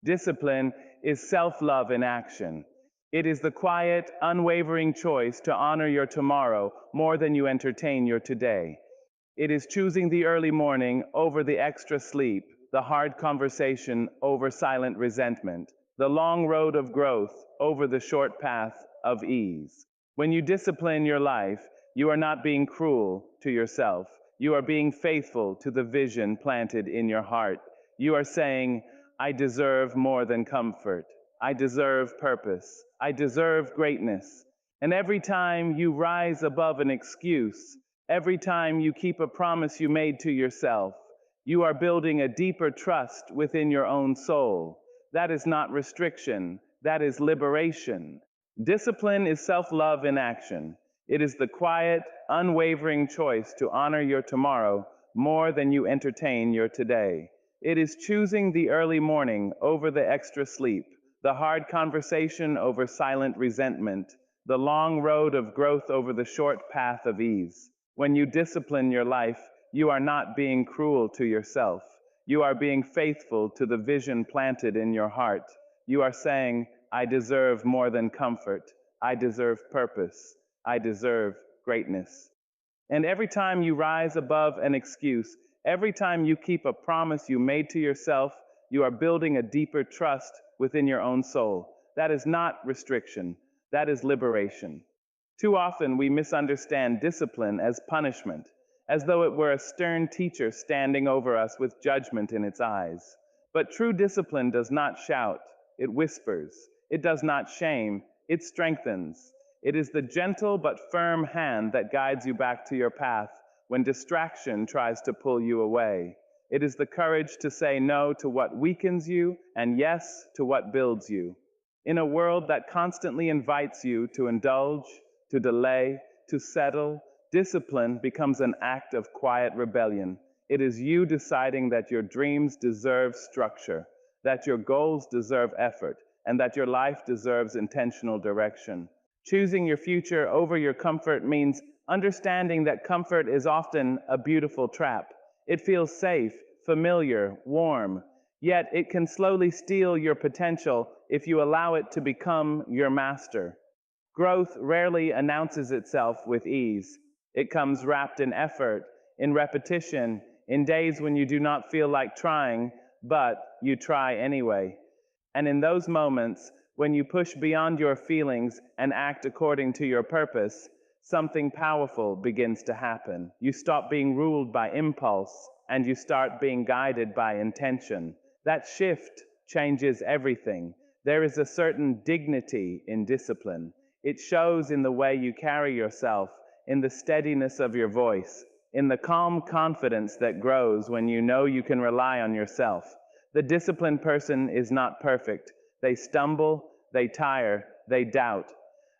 Discipline is self-love in action. It is the quiet, unwavering choice to honor your tomorrow more than you entertain your today. It is choosing the early morning over the extra sleep, the hard conversation over silent resentment, the long road of growth over the short path of ease. When you discipline your life, you are not being cruel to yourself. You are being faithful to the vision planted in your heart. You are saying, I deserve more than comfort. I deserve purpose. I deserve greatness. And every time you rise above an excuse, every time you keep a promise you made to yourself, you are building a deeper trust within your own soul. That is not restriction, that is liberation. Discipline is self-love in action. It is the quiet, unwavering choice to honor your tomorrow more than you entertain your today. It is choosing the early morning over the extra sleep, the hard conversation over silent resentment, the long road of growth over the short path of ease. When you discipline your life, you are not being cruel to yourself. You are being faithful to the vision planted in your heart. You are saying, I deserve more than comfort. I deserve purpose. I deserve greatness. And every time you rise above an excuse, every time you keep a promise you made to yourself, you are building a deeper trust within your own soul. That is not restriction. That is liberation. Too often we misunderstand discipline as punishment, as though it were a stern teacher standing over us with judgment in its eyes. But true discipline does not shout, it whispers. It does not shame, it strengthens. It is the gentle but firm hand that guides you back to your path when distraction tries to pull you away. It is the courage to say no to what weakens you and yes to what builds you. In a world that constantly invites you to indulge, to delay, to settle, discipline becomes an act of quiet rebellion. It is you deciding that your dreams deserve structure, that your goals deserve effort, and that your life deserves intentional direction. Choosing your future over your comfort means understanding that comfort is often a beautiful trap. It feels safe, familiar, warm, yet it can slowly steal your potential if you allow it to become your master. Growth rarely announces itself with ease. It comes wrapped in effort, in repetition, in days when you do not feel like trying, but you try anyway. And in those moments, when you push beyond your feelings and act according to your purpose, something powerful begins to happen. You stop being ruled by impulse and you start being guided by intention. That shift changes everything. There is a certain dignity in discipline. It shows in the way you carry yourself, in the steadiness of your voice, in the calm confidence that grows when you know you can rely on yourself. The disciplined person is not perfect. They stumble, they tire, they doubt,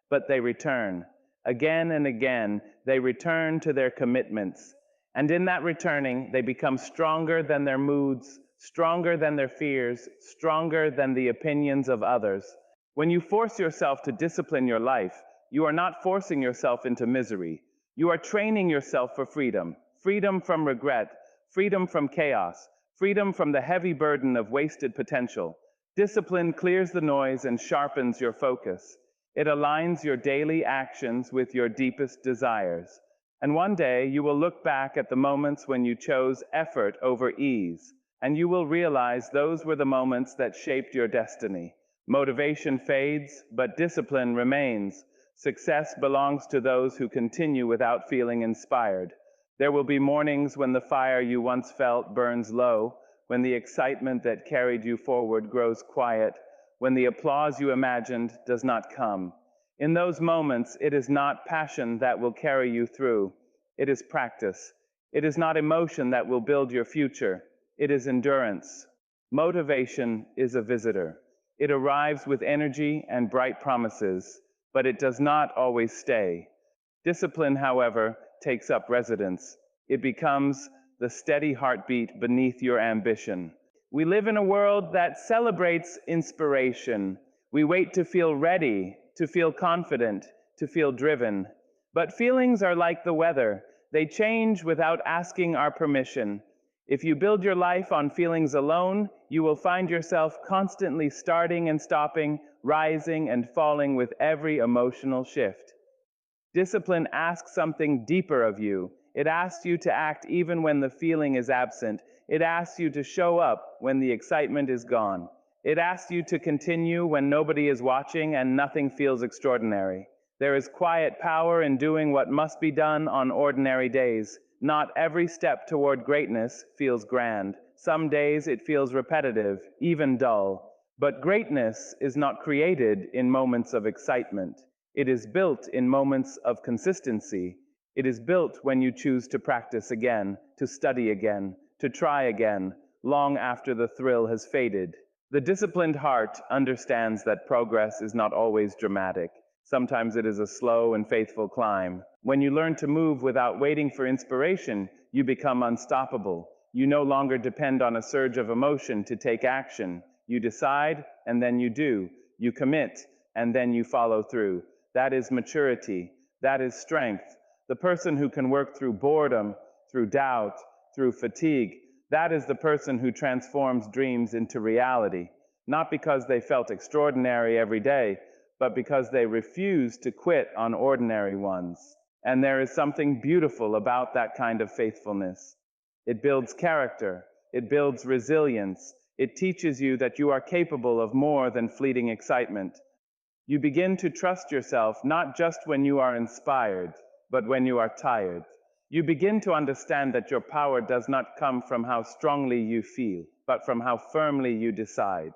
but they return. Again and again, they return to their commitments. And in that returning, they become stronger than their moods, stronger than their fears, stronger than the opinions of others. When you force yourself to discipline your life, you are not forcing yourself into misery. You are training yourself for freedom, freedom from regret, freedom from chaos, freedom from the heavy burden of wasted potential. Discipline clears the noise and sharpens your focus. It aligns your daily actions with your deepest desires. And one day you will look back at the moments when you chose effort over ease, and you will realize those were the moments that shaped your destiny. Motivation fades, but discipline remains. Success belongs to those who continue without feeling inspired. There will be mornings when the fire you once felt burns low, when the excitement that carried you forward grows quiet, when the applause you imagined does not come. In those moments, it is not passion that will carry you through. It is practice. It is not emotion that will build your future. It is endurance. Motivation is a visitor. It arrives with energy and bright promises, but it does not always stay. Discipline, however, takes up residence. It becomes the steady heartbeat beneath your ambition. We live in a world that celebrates inspiration. We wait to feel ready, to feel confident, to feel driven. But feelings are like the weather. They change without asking our permission. If you build your life on feelings alone, You will find yourself constantly starting and stopping, rising and falling with every emotional shift. Discipline asks something deeper of you. It asks you to act even when the feeling is absent. It asks you to show up when the excitement is gone. It asks you to continue when nobody is watching and nothing feels extraordinary. There is quiet power in doing what must be done on ordinary days. Not every step toward greatness feels grand. Some days it feels repetitive, even dull. But greatness is not created in moments of excitement. It is built in moments of consistency. It is built when you choose to practice again, to study again, to try again, long after the thrill has faded. The disciplined heart understands that progress is not always dramatic. Sometimes it is a slow and faithful climb. When you learn to move without waiting for inspiration, you become unstoppable. You no longer depend on a surge of emotion to take action. You decide, and then you do. You commit, and then you follow through. That is maturity. That is strength. The person who can work through boredom, through doubt, through fatigue, that is the person who transforms dreams into reality, not because they felt extraordinary every day, but because they refused to quit on ordinary ones. And there is something beautiful about that kind of faithfulness. It builds character. It builds resilience. It teaches you that you are capable of more than fleeting excitement. You begin to trust yourself not just when you are inspired, but when you are tired. You begin to understand that your power does not come from how strongly you feel, but from how firmly you decide.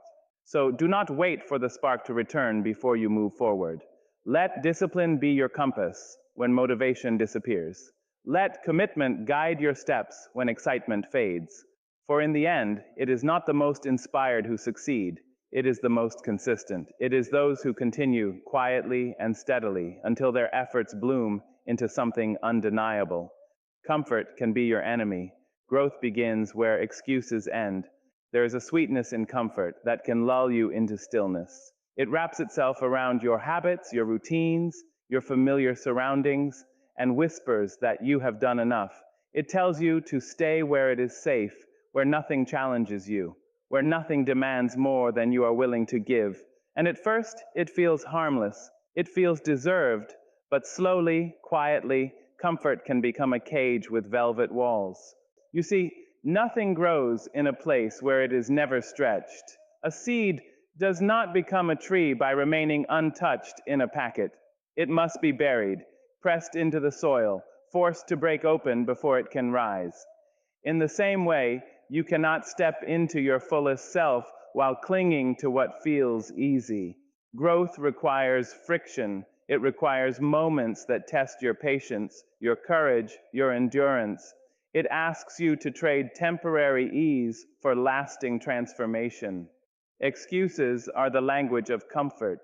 So do not wait for the spark to return before you move forward. Let discipline be your compass when motivation disappears. Let commitment guide your steps when excitement fades. For in the end, it is not the most inspired who succeed. It is the most consistent. It is those who continue quietly and steadily until their efforts bloom into something undeniable. Comfort can be your enemy. Growth begins where excuses end. There is a sweetness in comfort that can lull you into stillness. It wraps itself around your habits, your routines, your familiar surroundings, and whispers that you have done enough. It tells you to stay where it is safe, where nothing challenges you, where nothing demands more than you are willing to give. And at first, it feels harmless. It feels deserved, but slowly, quietly, comfort can become a cage with velvet walls. You see, nothing grows in a place where it is never stretched. A seed does not become a tree by remaining untouched in a packet. It must be buried, pressed into the soil, forced to break open before it can rise. In the same way, you cannot step into your fullest self while clinging to what feels easy. Growth requires friction. It requires moments that test your patience, your courage, your endurance. It asks you to trade temporary ease for lasting transformation. Excuses are the language of comfort.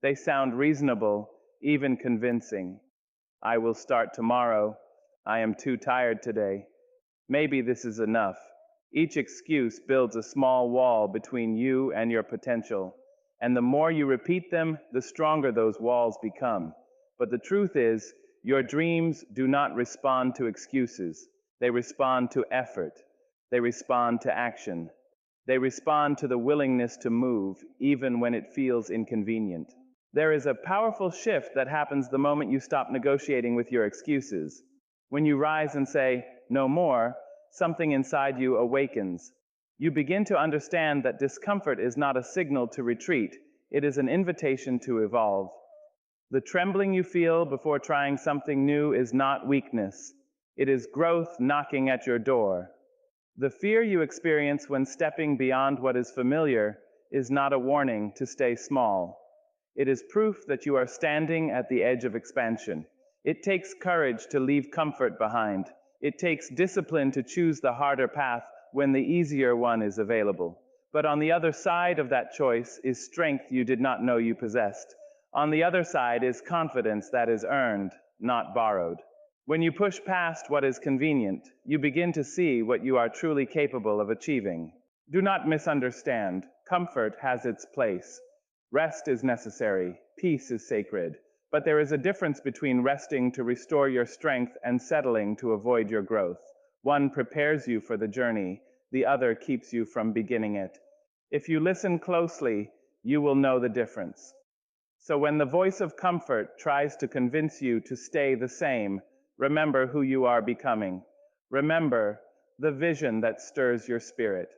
They sound reasonable, even convincing. I will start tomorrow. I am too tired today. Maybe this is enough. Each excuse builds a small wall between you and your potential, and the more you repeat them, the stronger those walls become. But the truth is, your dreams do not respond to excuses. They respond to effort. They respond to action. They respond to the willingness to move, even when it feels inconvenient. There is a powerful shift that happens the moment you stop negotiating with your excuses. When you rise and say, "No more," something inside you awakens. You begin to understand that discomfort is not a signal to retreat, it is an invitation to evolve. The trembling you feel before trying something new is not weakness, it is growth knocking at your door. The fear you experience when stepping beyond what is familiar is not a warning to stay small. It is proof that you are standing at the edge of expansion. It takes courage to leave comfort behind. It takes discipline to choose the harder path when the easier one is available. But on the other side of that choice is strength you did not know you possessed. On the other side is confidence that is earned, not borrowed. When you push past what is convenient, you begin to see what you are truly capable of achieving. Do not misunderstand. Comfort has its place. Rest is necessary. Peace is sacred. But there is a difference between resting to restore your strength and settling to avoid your growth. One prepares you for the journey. the other keeps you from beginning it. If you listen closely, you will know the difference. So when the voice of comfort tries to convince you to stay the same, remember who you are becoming. Remember the vision that stirs your spirit.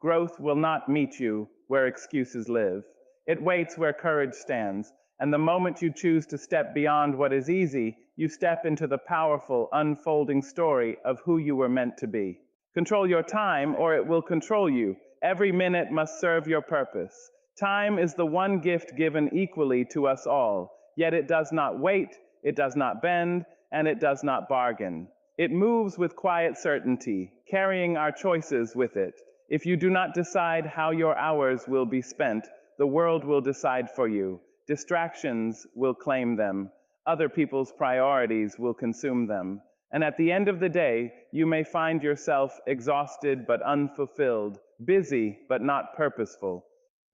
Growth will not meet you where excuses live. It waits where courage stands. And the moment you choose to step beyond what is easy, you step into the powerful, unfolding story of who you were meant to be. Control your time, or it will control you. Every minute must serve your purpose. Time is the one gift given equally to us all, yet it does not wait, it does not bend, and it does not bargain. It moves with quiet certainty, carrying our choices with it. If you do not decide how your hours will be spent, the world will decide for you. Distractions will claim them. Other people's priorities will consume them. And at the end of the day, you may find yourself exhausted but unfulfilled, busy but not purposeful.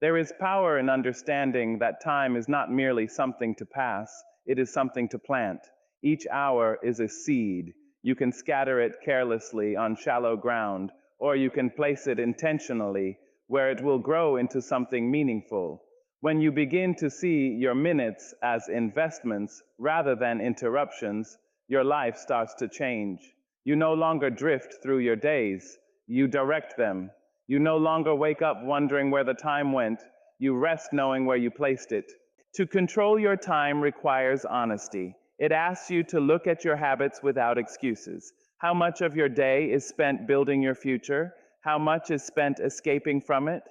There is power in understanding that time is not merely something to pass, it is something to plant. Each hour is a seed. You can scatter it carelessly on shallow ground, or you can place it intentionally where it will grow into something meaningful. When you begin to see your minutes as investments rather than interruptions, your life starts to change. You no longer drift through your days, you direct them. You no longer wake up wondering where the time went, you rest knowing where you placed it. To control your time requires honesty. It asks you to look at your habits without excuses. How much of your day is spent building your future? How much is spent escaping from it?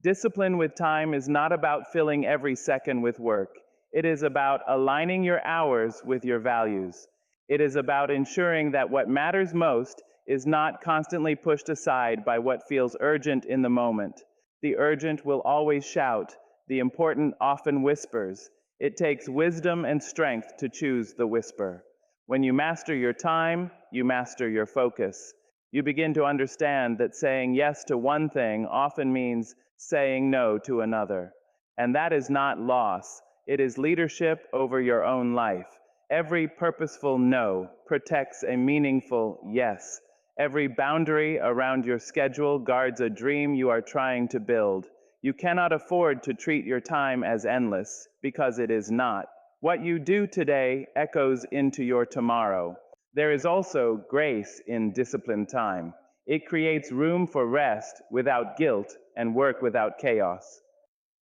Discipline with time is not about filling every second with work. It is about aligning your hours with your values. It is about ensuring that what matters most is not constantly pushed aside by what feels urgent in the moment. The urgent will always shout, the important often whispers. It takes wisdom and strength to choose the whisper. When you master your time, you master your focus. You begin to understand that saying yes to one thing often means saying no to another. And that is not loss, it is leadership over your own life. Every purposeful no protects a meaningful yes. Every boundary around your schedule guards a dream you are trying to build. You cannot afford to treat your time as endless, because it is not. What you do today echoes into your tomorrow. There is also grace in disciplined time. It creates room for rest without guilt and work without chaos.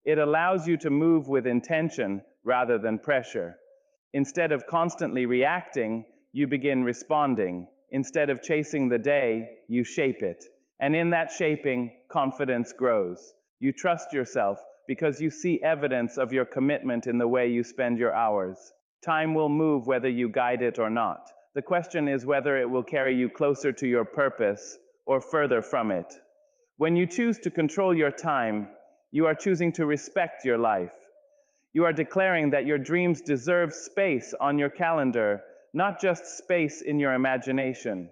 It allows you to move with intention rather than pressure. Instead of constantly reacting, you begin responding. Instead of chasing the day, you shape it. And in that shaping, confidence grows. You trust yourself because you see evidence of your commitment in the way you spend your hours. Time will move whether you guide it or not. The question is whether it will carry you closer to your purpose or further from it. When you choose to control your time, you are choosing to respect your life. You are declaring that your dreams deserve space on your calendar, not just space in your imagination.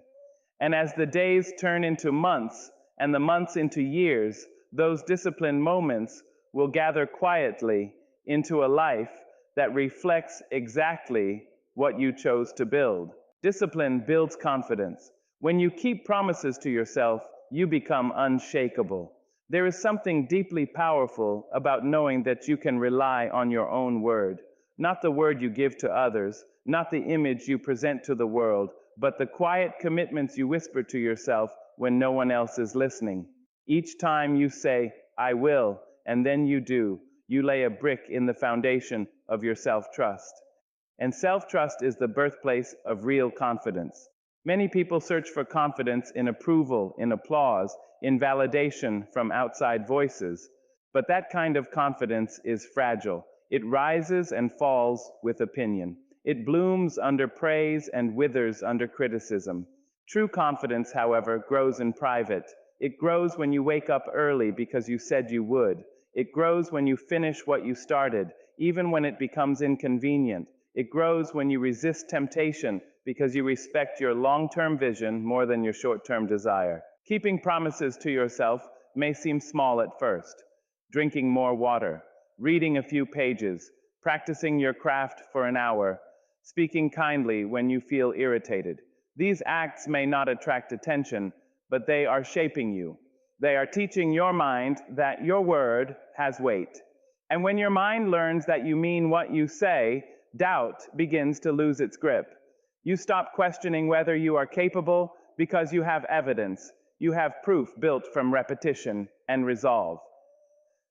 And as the days turn into months and the months into years, those disciplined moments will gather quietly into a life that reflects exactly what you chose to build. Discipline builds confidence. When you keep promises to yourself, you become unshakable. There is something deeply powerful about knowing that you can rely on your own word, not the word you give to others, not the image you present to the world, but the quiet commitments you whisper to yourself when no one else is listening. Each time you say, I will, and then you do, you lay a brick in the foundation of your self-trust. And self-trust is the birthplace of real confidence. Many people search for confidence in approval, in applause, in validation from outside voices. But that kind of confidence is fragile. It rises and falls with opinion. It blooms under praise and withers under criticism. True confidence, however, grows in private. It grows when you wake up early because you said you would. It grows when you finish what you started, even when it becomes inconvenient. It grows when you resist temptation because you respect your long-term vision more than your short-term desire. Keeping promises to yourself may seem small at first. Drinking more water, reading a few pages, practicing your craft for an hour, speaking kindly when you feel irritated. These acts may not attract attention, but they are shaping you. They are teaching your mind that your word has weight. And when your mind learns that you mean what you say, doubt begins to lose its grip. You stop questioning whether you are capable because you have evidence. You have proof built from repetition and resolve.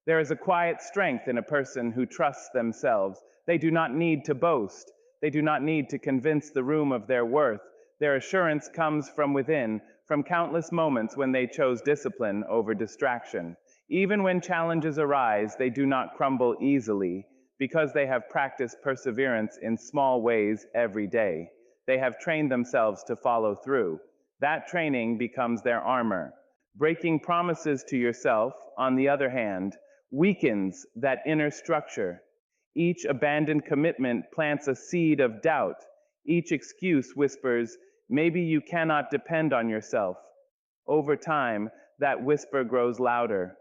There is a quiet strength in a person who trusts themselves. They do not need to boast. They do not need to convince the room of their worth. Their assurance comes from within, from countless moments when they chose discipline over distraction. Even when challenges arise, they do not crumble easily because they have practiced perseverance in small ways every day. They have trained themselves to follow through. That training becomes their armor. Breaking promises to yourself, on the other hand, weakens that inner structure. Each abandoned commitment plants a seed of doubt. Each excuse whispers, maybe you cannot depend on yourself. Over time, that whisper grows louder.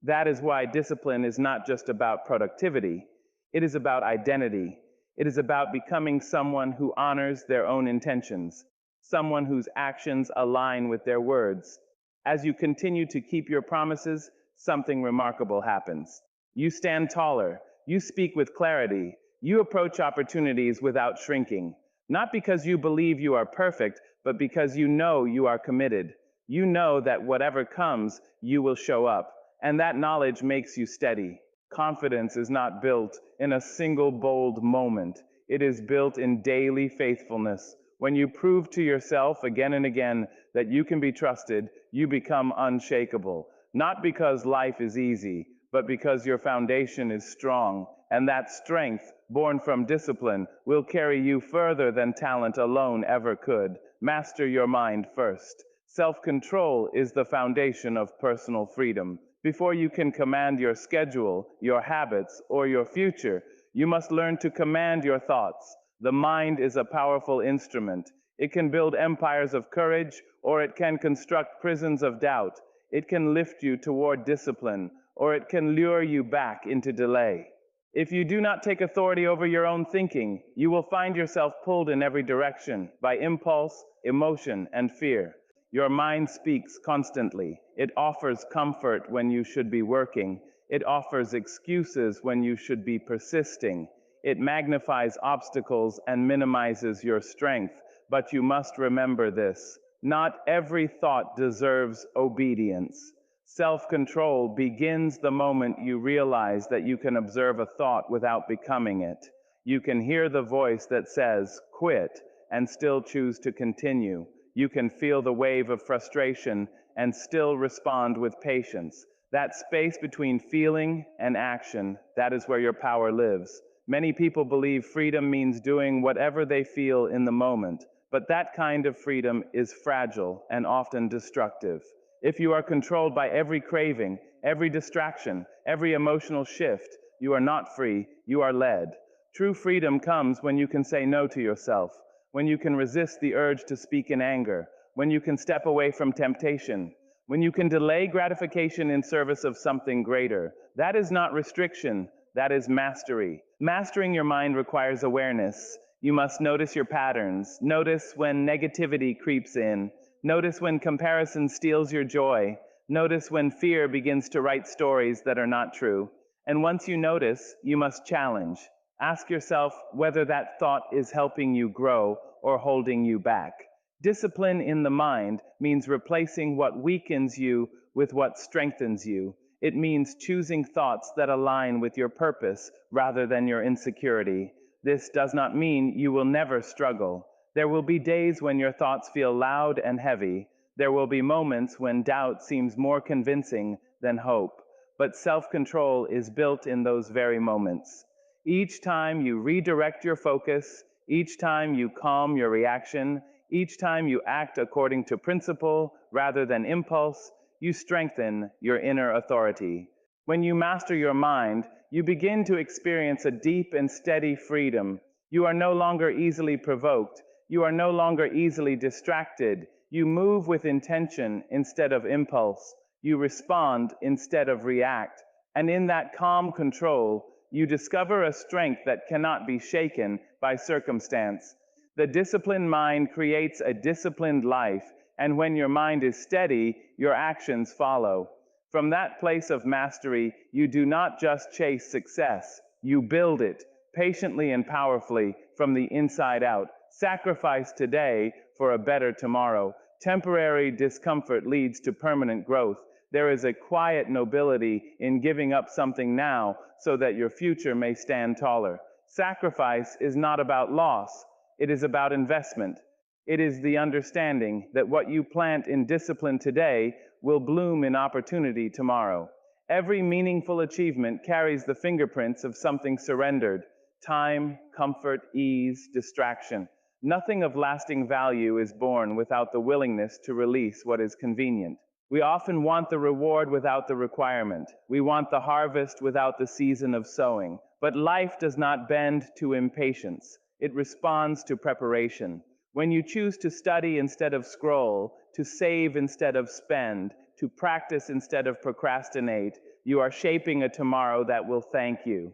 That is why discipline is not just about productivity. It is about identity. It is about becoming someone who honors their own intentions, someone whose actions align with their words. As you continue to keep your promises, something remarkable happens. You stand taller, you speak with clarity, you approach opportunities without shrinking, not because you believe you are perfect, but because you know you are committed. You know that whatever comes, you will show up, and that knowledge makes you steady. Confidence is not built in a single bold moment. It is built in daily faithfulness. When you prove to yourself again and again that you can be trusted, you become unshakable. Not because life is easy, but because your foundation is strong. And that strength, born from discipline, will carry you further than talent alone ever could. Master your mind first. Self-control is the foundation of personal freedom. Before you can command your schedule, your habits, or your future, you must learn to command your thoughts. The mind is a powerful instrument. It can build empires of courage, or it can construct prisons of doubt. It can lift you toward discipline, or it can lure you back into delay. If you do not take authority over your own thinking, you will find yourself pulled in every direction by impulse, emotion, and fear. Your mind speaks constantly. It offers comfort when you should be working. It offers excuses when you should be persisting. It magnifies obstacles and minimizes your strength. But you must remember this: not every thought deserves obedience. Self-control begins the moment you realize that you can observe a thought without becoming it. You can hear the voice that says, quit, and still choose to continue. You can feel the wave of frustration and still respond with patience. That space between feeling and action, that is where your power lives. Many people believe freedom means doing whatever they feel in the moment, but that kind of freedom is fragile and often destructive. If you are controlled by every craving, every distraction, every emotional shift, you are not free, you are led. True freedom comes when you can say no to yourself, when you can resist the urge to speak in anger, when you can step away from temptation, when you can delay gratification in service of something greater. That is not restriction, that is mastery. Mastering your mind requires awareness. You must notice your patterns, notice when negativity creeps in, notice when comparison steals your joy, notice when fear begins to write stories that are not true. And once you notice, you must challenge. Ask yourself whether that thought is helping you grow or holding you back. Discipline in the mind means replacing what weakens you with what strengthens you. It means choosing thoughts that align with your purpose rather than your insecurity. This does not mean you will never struggle. There will be days when your thoughts feel loud and heavy. There will be moments when doubt seems more convincing than hope. But self-control is built in those very moments. Each time you redirect your focus, each time you calm your reaction, each time you act according to principle rather than impulse, you strengthen your inner authority. When you master your mind, you begin to experience a deep and steady freedom. You are no longer easily provoked. You are no longer easily distracted. You move with intention instead of impulse. You respond instead of react. And in that calm control, you discover a strength that cannot be shaken by circumstance. The disciplined mind creates a disciplined life. And when your mind is steady, your actions follow. From that place of mastery, you do not just chase success, you build it, patiently and powerfully, from the inside out. Sacrifice today for a better tomorrow. Temporary discomfort leads to permanent growth. There is a quiet nobility in giving up something now so that your future may stand taller. Sacrifice is not about loss, it is about investment. It is the understanding that what you plant in discipline today will bloom in opportunity tomorrow. Every meaningful achievement carries the fingerprints of something surrendered: time, comfort, ease, distraction. Nothing of lasting value is born without the willingness to release what is convenient. We often want the reward without the requirement. We want the harvest without the season of sowing. But life does not bend to impatience. It responds to preparation. When you choose to study instead of scroll, to save instead of spend, to practice instead of procrastinate, you are shaping a tomorrow that will thank you.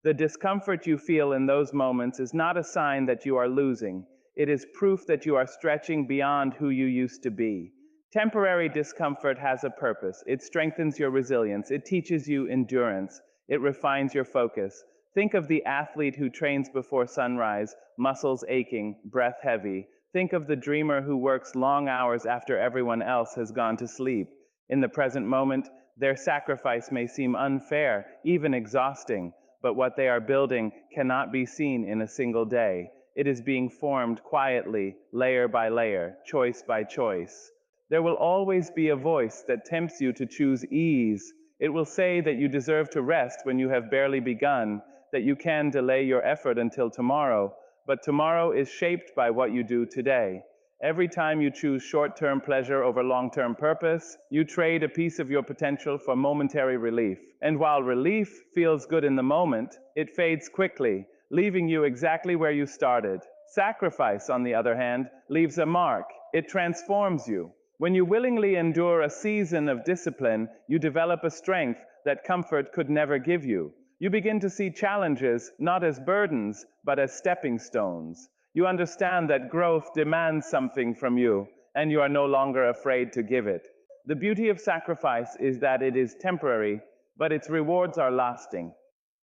The discomfort you feel in those moments is not a sign that you are losing. It is proof that you are stretching beyond who you used to be. Temporary discomfort has a purpose. It strengthens your resilience. It teaches you endurance. It refines your focus. Think of the athlete who trains before sunrise, muscles aching, breath heavy. Think of the dreamer who works long hours after everyone else has gone to sleep. In the present moment, their sacrifice may seem unfair, even exhausting, but what they are building cannot be seen in a single day. It is being formed quietly, layer by layer, choice by choice. There will always be a voice that tempts you to choose ease. It will say that you deserve to rest when you have barely begun, that you can delay your effort until tomorrow, but tomorrow is shaped by what you do today. Every time you choose short-term pleasure over long-term purpose, you trade a piece of your potential for momentary relief. And while relief feels good in the moment, it fades quickly, leaving you exactly where you started. Sacrifice, on the other hand, leaves a mark. It transforms you. When you willingly endure a season of discipline, you develop a strength that comfort could never give you. You begin to see challenges not as burdens, but as stepping stones. You understand that growth demands something from you, and you are no longer afraid to give it. The beauty of sacrifice is that it is temporary, but its rewards are lasting.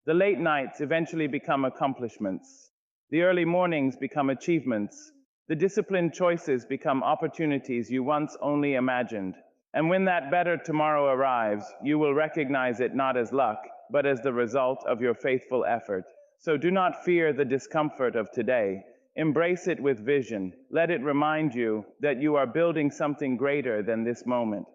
The late nights eventually become accomplishments. The early mornings become achievements. The disciplined choices become opportunities you once only imagined. And when that better tomorrow arrives, you will recognize it not as luck, but as the result of your faithful effort. So do not fear the discomfort of today. Embrace it with vision. Let it remind you that you are building something greater than this moment.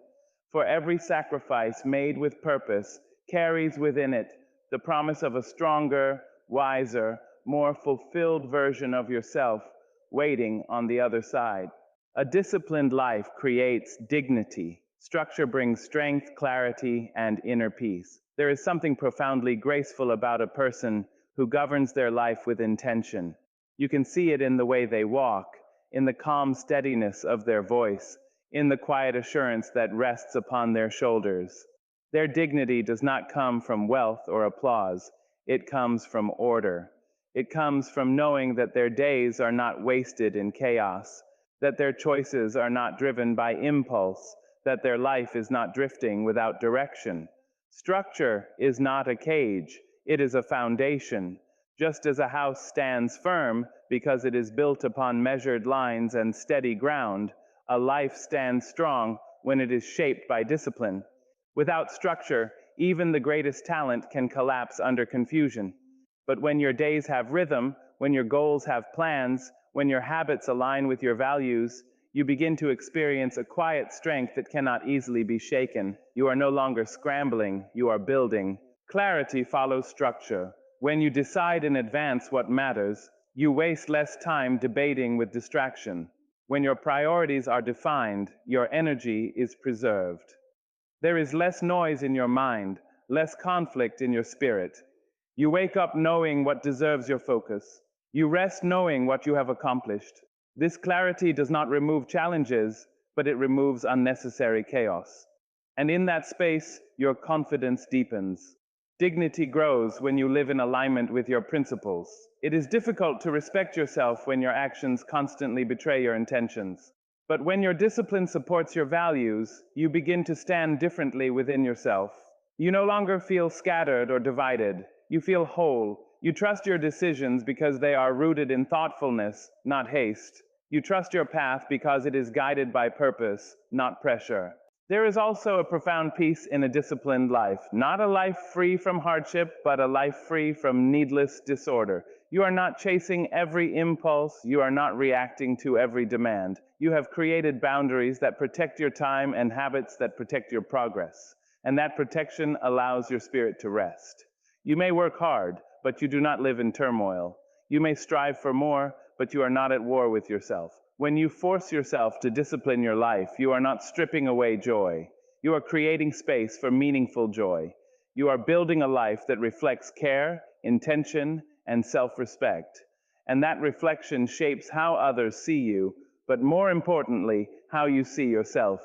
For every sacrifice made with purpose carries within it the promise of a stronger, wiser, more fulfilled version of yourself waiting on the other side. A disciplined life creates dignity. Structure brings strength, clarity, and inner peace. There is something profoundly graceful about a person who governs their life with intention. You can see it in the way they walk, in the calm steadiness of their voice, in the quiet assurance that rests upon their shoulders. Their dignity does not come from wealth or applause. It comes from order. It comes from knowing that their days are not wasted in chaos, that their choices are not driven by impulse, that their life is not drifting without direction. Structure is not a cage, it is a foundation. Just as a house stands firm because it is built upon measured lines and steady ground, a life stands strong when it is shaped by discipline. Without structure, even the greatest talent can collapse under confusion. But when your days have rhythm, when your goals have plans, when your habits align with your values, you begin to experience a quiet strength that cannot easily be shaken. You are no longer scrambling, you are building. Clarity follows structure. When you decide in advance what matters, you waste less time debating with distraction. When your priorities are defined, your energy is preserved. There is less noise in your mind, less conflict in your spirit. You wake up knowing what deserves your focus. You rest knowing what you have accomplished. This clarity does not remove challenges, but it removes unnecessary chaos. And in that space, your confidence deepens. Dignity grows when you live in alignment with your principles. It is difficult to respect yourself when your actions constantly betray your intentions. But when your discipline supports your values, you begin to stand differently within yourself. You no longer feel scattered or divided. You feel whole. You trust your decisions because they are rooted in thoughtfulness, not haste. You trust your path because it is guided by purpose, not pressure. There is also a profound peace in a disciplined life, not a life free from hardship, but a life free from needless disorder. You are not chasing every impulse, you are not reacting to every demand. You have created boundaries that protect your time and habits that protect your progress, and that protection allows your spirit to rest. You may work hard, but you do not live in turmoil. You may strive for more, but you are not at war with yourself. When you force yourself to discipline your life, you are not stripping away joy. You are creating space for meaningful joy. You are building a life that reflects care, intention, and self-respect. And that reflection shapes how others see you, but more importantly, how you see yourself.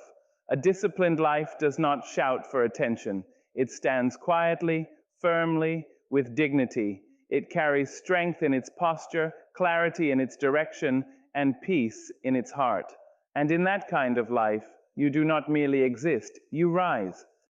A disciplined life does not shout for attention. It stands quietly, firmly, with dignity. It carries strength in its posture, clarity in its direction, and peace in its heart. And in that kind of life, you do not merely exist, you rise.